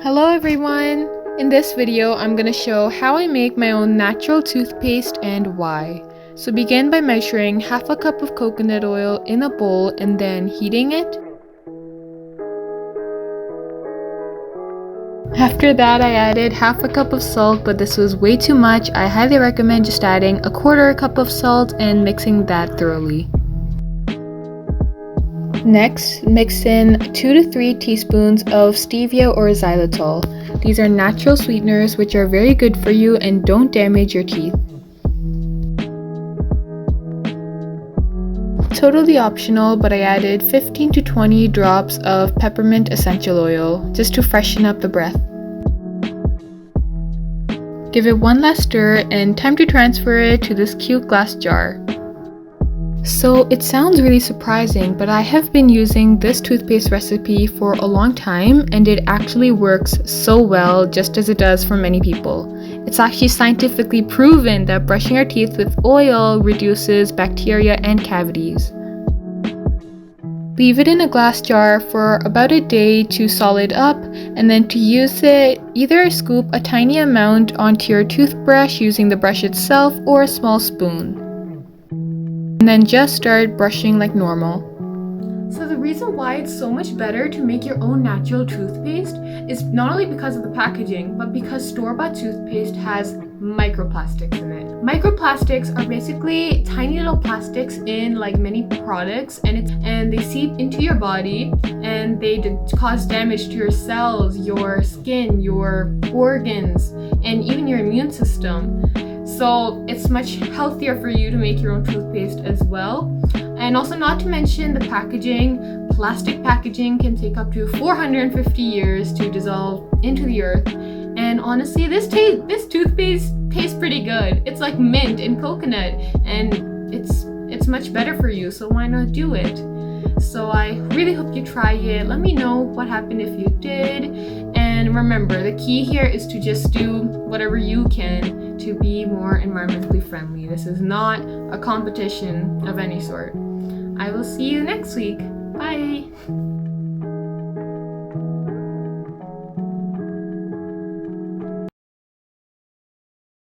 Hello everyone! In this video, I'm going to show how I make my own natural toothpaste and why. So begin by measuring half a cup of coconut oil in a bowl and then heating it. After that, I added half a cup of salt, but this was way too much. I highly recommend just adding a quarter cup of salt and mixing that thoroughly. Next, mix in 2 to 3 teaspoons of stevia or xylitol. These are natural sweeteners which are very good for you and don't damage your teeth. Totally optional, but I added 15 to 20 drops of peppermint essential oil just to freshen up the breath. Give it one last stir and time to transfer it to this cute glass jar. So it sounds really surprising, but I have been using this toothpaste recipe for a long time and it actually works so well, just as it does for many people. It's actually scientifically proven that brushing our teeth with oil reduces bacteria and cavities. Leave it in a glass jar for about a day to solid up, and then to use it, either scoop a tiny amount onto your toothbrush using the brush itself or a small spoon. And then just start brushing like normal. So the reason why it's so much better to make your own natural toothpaste is not only because of the packaging, but because store-bought toothpaste has microplastics in it. Microplastics are basically tiny little plastics in like many products, and they seep into your body and they cause damage to your cells, your skin, your organs, and even your immune system. So it's much healthier for you to make your own toothpaste as well. And also, not to mention the packaging. Plastic packaging can take up to 450 years to dissolve into the earth. And honestly, this toothpaste tastes pretty good. It's like mint and coconut, and it's much better for you, so why not do it? So I really hope you try it. Let me know what happened if you did. And remember, the key here is to just do whatever you can to be more environmentally friendly. This is not a competition of any sort. I will see you next week. Bye!